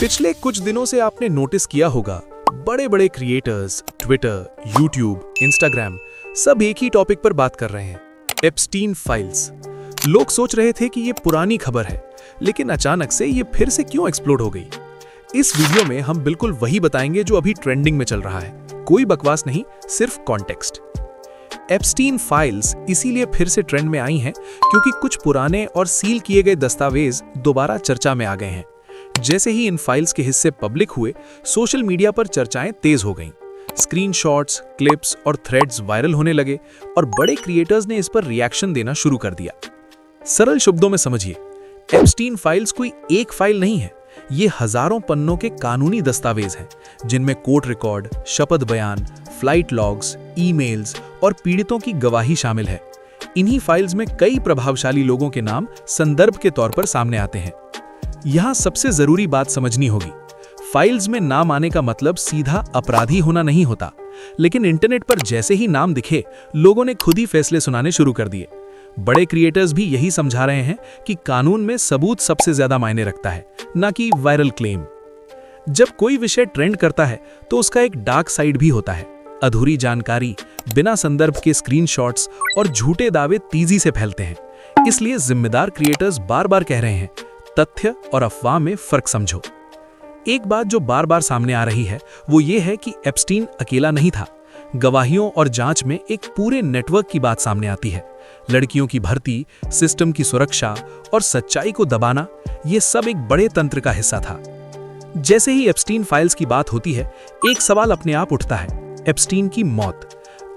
पिछले कुछ दिनों से आपने नोटिस किया होगा, बड़े बड़े क्रिएटर्स ट्विटर, यूट्यूब, इंस्टाग्राम सब एक ही टॉपिक पर बात कर रहे हैं, एप्स्टीन फाइल्स। लोग सोच रहे थे कि ये पुरानी खबर है, लेकिन अचानक से ये फिर से क्यों एक्सप्लोड हो गई। इस वीडियो में हम बिल्कुल वही बताएंगे जो अभी ट्रेंडिंग में चल रहा है, कोई बकवास नहीं, सिर्फ कॉन्टेक्स्ट। एप्स्टीन फाइल्स इसीलिए फिर से ट्रेंड में आई हैं क्योंकि कुछ पुराने और सील किए गए दस्तावेज दोबारा चर्चा में आ गए हैं। जैसे ही इन फाइल्स के हिस्से पब्लिक हुए, सोशल मीडिया पर चर्चाएं तेज हो गईं। स्क्रीनशॉट्स, क्लिप्स और थ्रेड्स वायरल होने लगे और बड़े क्रिएटर्स ने इस पर रिएक्शन देना शुरू कर दिया। सरल शब्दों में समझिए, एप्स्टीन फाइल्स कोई एक फाइल नहीं है, ये हजारों पन्नों के कानूनी दस्तावेज हैं जिनमें कोर्ट रिकॉर्ड, शपथ बयान, फ्लाइट लॉग्स, ईमेल्स और पीड़ितों की गवाही शामिल है। इन्हीं फाइल्स में कई प्रभावशाली लोगों के नाम संदर्भ के तौर पर सामने आते हैं। यहाँ सबसे जरूरी बात समझनी होगी, फाइल्स में नाम आने का मतलब सीधा अपराधी होना नहीं होता, लेकिन इंटरनेट पर जैसे ही नाम दिखे, लोगों ने खुद ही फैसले सुनाने शुरू कर दिए। बड़े क्रिएटर्स भी यही समझा रहे हैं कि कानून में सबूत सबसे ज्यादा मायने रखता है, ना कि वायरल क्लेम। जब कोई विषय ट्रेंड करता है तो उसका एक डार्क साइड भी होता है। अधूरी जानकारी, बिना संदर्भ के स्क्रीनशॉट्स और झूठे दावे तेजी से फैलते हैं। इसलिए जिम्मेदार क्रिएटर्स बार बार कह रहे हैं, तथ्य और अफवाह में फर्क समझो। एक बात जो बार बार सामने आ रही है वो ये है कि एप्स्टीन अकेला नहीं था। गवाहियों और जांच में एक पूरे नेटवर्क की बात सामने आती है। लड़कियों की भर्ती, सिस्टम की सुरक्षा और सच्चाई को दबाना, ये सब एक बड़े तंत्र का हिस्सा था। जैसे ही एप्स्टीन फाइल्स की बात होती है, एक सवाल अपने आप उठता है, एप्स्टीन की मौत।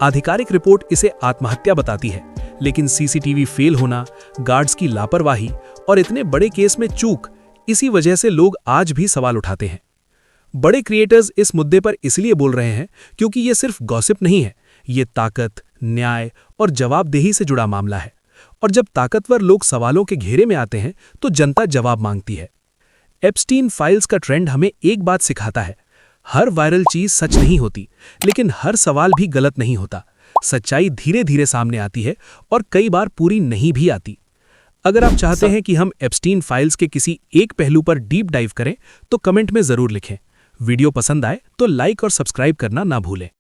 आधिकारिक रिपोर्ट इसे आत्महत्या बताती है, लेकिन सीसीटीवी फेल होना, गार्ड्स की लापरवाही और इतने बड़े केस में चूक, इसी वजह से लोग आज भी सवाल उठाते हैं। बड़े क्रिएटर्स इस मुद्दे पर इसलिए बोल रहे हैं क्योंकि ये सिर्फ गॉसिप नहीं है, ये ताकत, न्याय और जवाबदेही से जुड़ा मामला है। और जब ताकतवर लोग सवालों के घेरे में आते हैं तो जनता जवाब मांगती है। एप्स्टीन फाइल्स का ट्रेंड हमें एक बात सिखाता है, हर वायरल चीज सच नहीं होती, लेकिन हर सवाल भी गलत नहीं होता। सच्चाई धीरे धीरे सामने आती है और कई बार पूरी नहीं भी आती। अगर आप चाहते हैं कि हम एप्स्टीन फाइल्स के किसी एक पहलू पर डीप डाइव करें तो कमेंट में जरूर लिखें। वीडियो पसंद आए तो लाइक और सब्सक्राइब करना ना भूलें।